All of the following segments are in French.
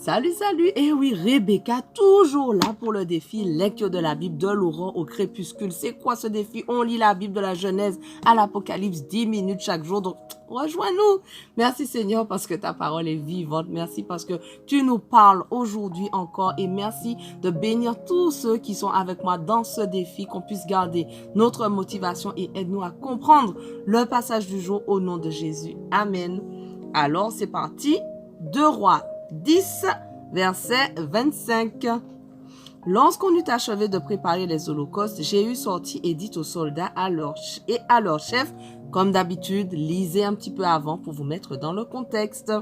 Salut, salut! Et oui, Rebecca, toujours là pour le défi lecture de la Bible de l'aurore au crépuscule. C'est quoi ce défi? On lit la Bible de la Genèse à l'Apocalypse 10 minutes chaque jour. Donc, rejoins-nous! Merci Seigneur parce que ta parole est vivante. Merci parce que tu nous parles aujourd'hui encore. Et merci de bénir tous ceux qui sont avec moi dans ce défi, qu'on puisse garder notre motivation et aide-nous à comprendre le passage du jour au nom de Jésus. Amen. Alors, c'est parti. 2 Rois 10, verset 25. Lorsqu'on eut achevé de préparer les holocaustes, Jéhu sortit et dit aux soldats et à leur chef, comme d'habitude, lisez un petit peu avant pour vous mettre dans le contexte.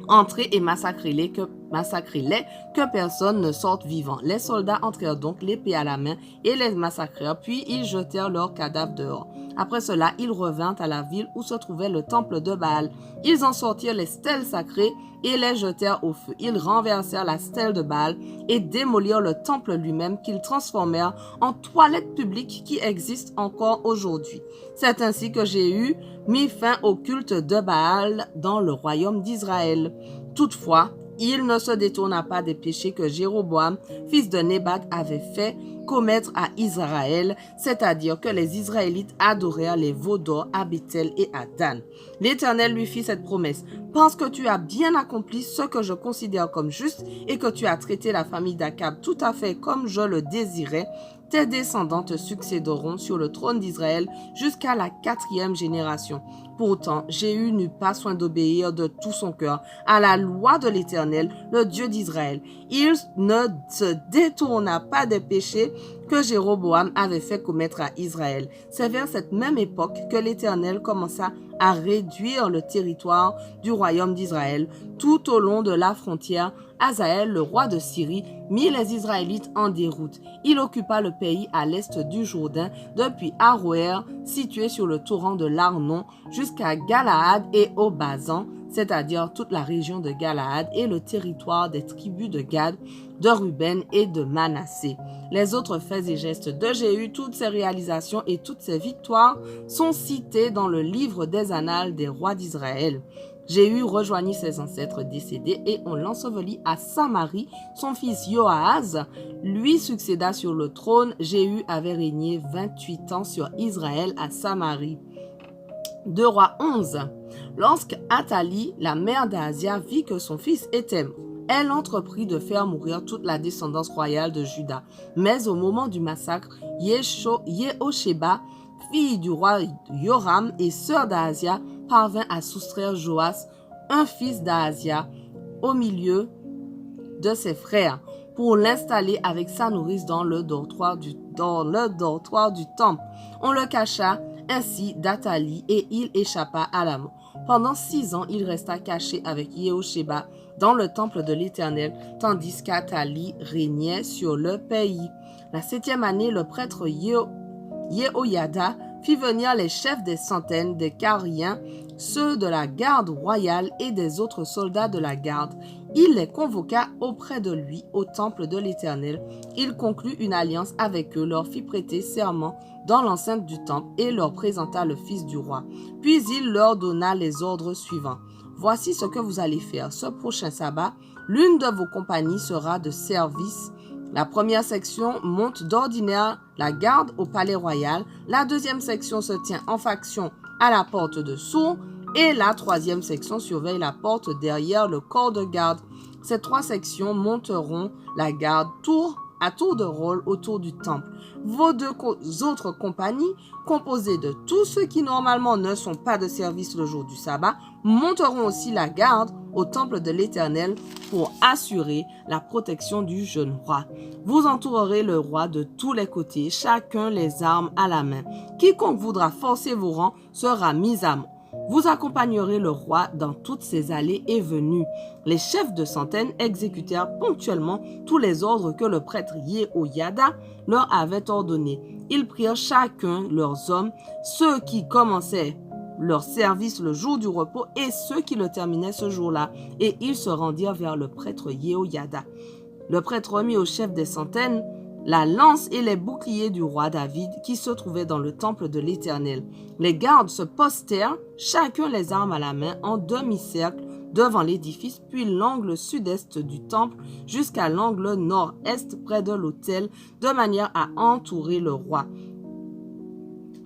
Entrez et massacrez-les, que personne ne sorte vivant. Les soldats entrèrent donc l'épée à la main et les massacrèrent, puis ils jetèrent leurs cadavres dehors. Après cela, ils revinrent à la ville où se trouvait le temple de Baal. Ils en sortirent les stèles sacrées et les jetèrent au feu. Ils renversèrent la stèle de Baal et démolirent le temple lui-même qu'ils transformèrent en toilette publique qui existe encore aujourd'hui. C'est ainsi que Jéhu mit fin au culte de Baal dans le royaume d'Israël. Toutefois, il ne se détourna pas des péchés que Jéroboam, fils de Nébat, avait fait commettre à Israël, c'est-à-dire que les Israélites adorèrent les veaux d'or à Béthel et à Dan. L'Éternel lui fit cette promesse: pense que tu as bien accompli ce que je considère comme juste et que tu as traité la famille d'Akab tout à fait comme je le désirais. Tes descendants te succéderont sur le trône d'Israël jusqu'à la 4e génération. Pourtant, Jéhu n'eut pas soin d'obéir de tout son cœur à la loi de l'Éternel, le Dieu d'Israël. Il ne se détourna pas des péchés que Jéroboam avait fait commettre à Israël. C'est vers cette même époque que l'Éternel commença à réduire le territoire du royaume d'Israël. Tout au long de la frontière, Hazaël, le roi de Syrie, mit les Israélites en déroute. Il occupa le pays à l'est du Jourdain, depuis Aroër, situé sur le torrent de l'Arnon, jusqu'à Galaad et au Basan, c'est-à-dire toute la région de Galaad et le territoire des tribus de Gad, de Ruben et de Manassé. Les autres faits et gestes de Jéhu, toutes ses réalisations et toutes ses victoires sont cités dans le livre des annales des rois d'Israël. Jéhu rejoignit ses ancêtres décédés et on l'ensevelit à Samarie. Son fils Joahaz lui succéda sur le trône. Jéhu avait régné 28 ans sur Israël à Samarie. 2 Rois 11. Lorsque Athalie, la mère d'Ahazia, vit que son fils était mort, elle entreprit de faire mourir toute la descendance royale de Juda. Mais au moment du massacre, Yehosheba, fille du roi Yoram et sœur d'Ahazia, parvint à soustraire Joas, un fils d'Ahazia, au milieu de ses frères, pour l'installer avec sa nourrice dans le dortoir du temple. On le cacha ainsi d'Athalie et il échappa à la mort. Pendant 6 ans, il resta caché avec Yehosheba dans le temple de l'Éternel, tandis qu'Athalie régnait sur le pays. La 7e année, le prêtre Yehoyada fit venir les chefs des centaines des Cariens, ceux de la garde royale et des autres soldats de la garde. Il les convoqua auprès de lui au temple de l'Éternel. Il conclut une alliance avec eux, leur fit prêter serment dans l'enceinte du temple et leur présenta le fils du roi. Puis il leur donna les ordres suivants. Voici ce que vous allez faire. Ce prochain sabbat, l'une de vos compagnies sera de service. La première section monte d'ordinaire la garde au palais royal. La deuxième section se tient en faction à la porte de Sour. Et la 3e section surveille la porte derrière le corps de garde. Ces 3 sections monteront la garde à tour de rôle autour du temple. Vos 2 autres compagnies, composées de tous ceux qui normalement ne sont pas de service le jour du sabbat, monteront aussi la garde au temple de l'Éternel pour assurer la protection du jeune roi. Vous entourerez le roi de tous les côtés, chacun les armes à la main. Quiconque voudra forcer vos rangs sera mis à mort. Vous accompagnerez le roi dans toutes ses allées et venues. Les chefs de centaines exécutèrent ponctuellement tous les ordres que le prêtre Yehoyada leur avait ordonnés. Ils prirent chacun leurs hommes, ceux qui commençaient leur service le jour du repos et ceux qui le terminaient ce jour-là, et ils se rendirent vers le prêtre Yehoyada. Le prêtre remit au chef des centaines la lance et les boucliers du roi David qui se trouvaient dans le temple de l'Éternel. Les gardes se postèrent, chacun les armes à la main, en demi-cercle devant l'édifice, puis l'angle sud-est du temple jusqu'à l'angle nord-est près de l'autel, de manière à entourer le roi.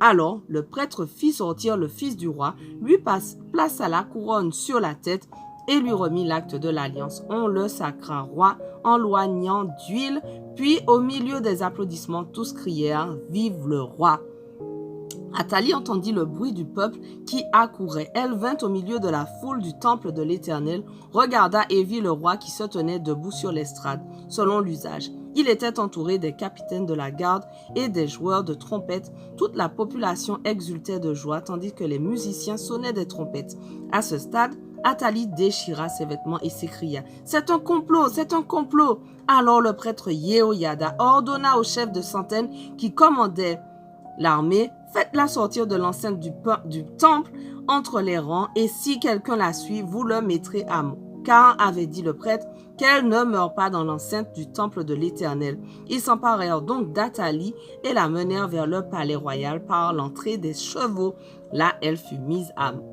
Alors, le prêtre fit sortir le fils du roi, lui plaça la couronne sur la tête et lui remit l'acte de l'alliance. On le sacra roi en loignant d'huile, puis au milieu des applaudissements, tous crièrent « Vive le roi !» Athalie entendit le bruit du peuple qui accourait. Elle vint au milieu de la foule du temple de l'Éternel, regarda et vit le roi qui se tenait debout sur l'estrade, selon l'usage. Il était entouré des capitaines de la garde et des joueurs de trompettes. Toute la population exultait de joie, tandis que les musiciens sonnaient des trompettes. À ce stade, Athalie déchira ses vêtements et s'écria « C'est un complot, c'est un complot !» Alors le prêtre Yehoyada ordonna au chef de centaines qui commandait l'armée « Faites-la sortir de l'enceinte du temple entre les rangs, et si quelqu'un la suit, vous le mettrez à mort. » Car, avait dit le prêtre, qu'elle ne meure pas dans l'enceinte du temple de l'Éternel. Ils s'emparèrent donc d'Athalie et la menèrent vers le palais royal par l'entrée des chevaux. Là, elle fut mise à mort.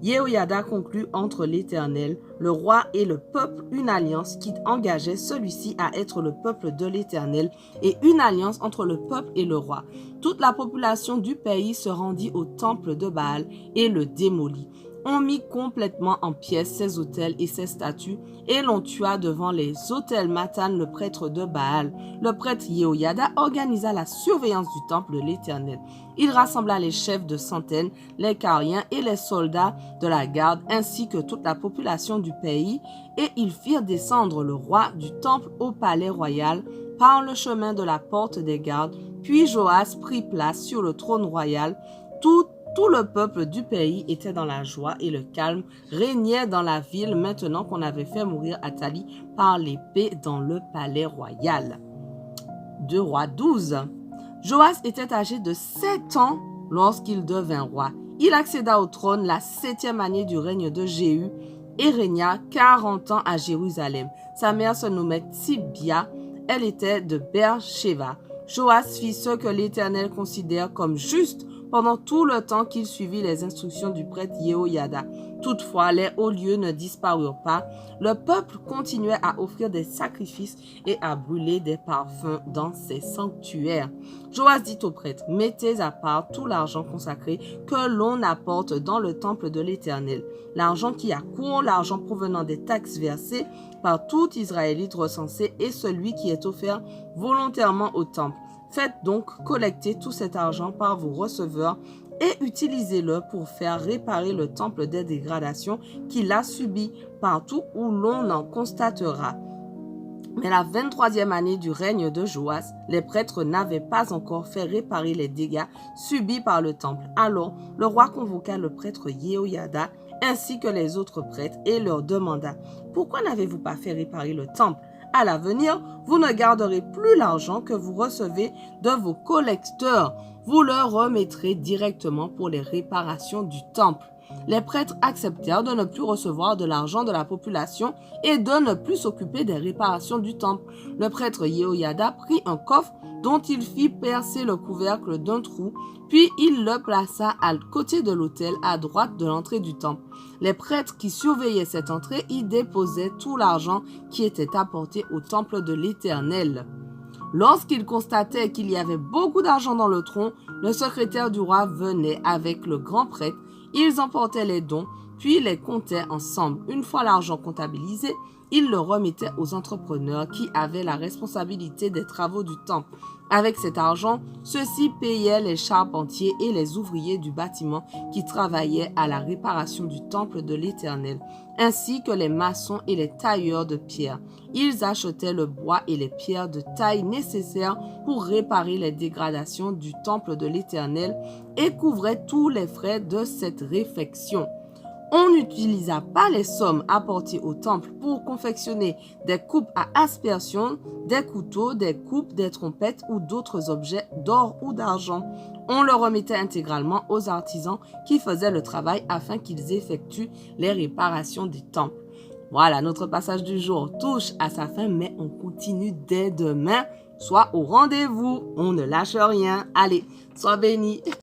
Yehoyada conclut entre l'Éternel, le roi et le peuple une alliance qui engageait celui-ci à être le peuple de l'Éternel et une alliance entre le peuple et le roi. Toute la population du pays se rendit au temple de Baal et le démolit. On mit complètement en pièces ses autels et ses statues et l'on tua devant les autels Mathan, le prêtre de Baal. Le prêtre Yehoyada organisa la surveillance du temple de l'Éternel. Il rassembla les chefs de centaines, les cariens et les soldats de la garde ainsi que toute la population du pays et ils firent descendre le roi du temple au palais royal par le chemin de la porte des gardes. Puis Joas prit place sur le trône royal. Tout le peuple du pays était dans la joie et le calme régnait dans la ville maintenant qu'on avait fait mourir Athalie par l'épée dans le palais royal. 2 Rois 12. Joas était âgé de 7 ans lorsqu'il devint roi. Il accéda au trône la 7e année du règne de Jéhu et régna 40 ans à Jérusalem. Sa mère se nommait Tibia, elle était de Beer-Sheva. Joas fit ce que l'Éternel considère comme juste pendant tout le temps qu'il suivit les instructions du prêtre Yehoyada. Toutefois, les hauts lieux ne disparurent pas. Le peuple continuait à offrir des sacrifices et à brûler des parfums dans ses sanctuaires. Joas dit au prêtre, « Mettez à part tout l'argent consacré que l'on apporte dans le temple de l'Éternel. L'argent qui accourt, l'argent provenant des taxes versées par tout Israélite recensé et celui qui est offert volontairement au temple. Faites donc collecter tout cet argent par vos receveurs et utilisez-le pour faire réparer le temple des dégradations qu'il a subi partout où l'on en constatera. » Mais la 23e année du règne de Joas, les prêtres n'avaient pas encore fait réparer les dégâts subis par le temple. Alors, le roi convoqua le prêtre Yehoyada ainsi que les autres prêtres et leur demanda « Pourquoi n'avez-vous pas fait réparer le temple ? À l'avenir, vous ne garderez plus l'argent que vous recevez de vos collecteurs. Vous le remettrez directement pour les réparations du temple. » Les prêtres acceptèrent de ne plus recevoir de l'argent de la population et de ne plus s'occuper des réparations du temple. Le prêtre Yehoyada prit un coffre dont il fit percer le couvercle d'un trou, puis il le plaça à côté de l'autel à droite de l'entrée du temple. Les prêtres qui surveillaient cette entrée y déposaient tout l'argent qui était apporté au temple de l'Éternel. Lorsqu'ils constataient qu'il y avait beaucoup d'argent dans le tronc, le secrétaire du roi venait avec le grand prêtre. Ils emportaient les dons, puis les comptaient ensemble. Une fois l'argent comptabilisé, ils le remettaient aux entrepreneurs qui avaient la responsabilité des travaux du temple. Avec cet argent, ceux-ci payaient les charpentiers et les ouvriers du bâtiment qui travaillaient à la réparation du temple de l'Éternel, ainsi que les maçons et les tailleurs de pierre. Ils achetaient le bois et les pierres de taille nécessaires pour réparer les dégradations du temple de l'Éternel et couvraient tous les frais de cette réfection. On n'utilisa pas les sommes apportées au temple pour confectionner des coupes à aspersion, des couteaux, des coupes, des trompettes ou d'autres objets d'or ou d'argent. On le remettait intégralement aux artisans qui faisaient le travail afin qu'ils effectuent les réparations du temple. Voilà, notre passage du jour touche à sa fin, mais on continue dès demain. Sois au rendez-vous, on ne lâche rien. Allez, sois béni.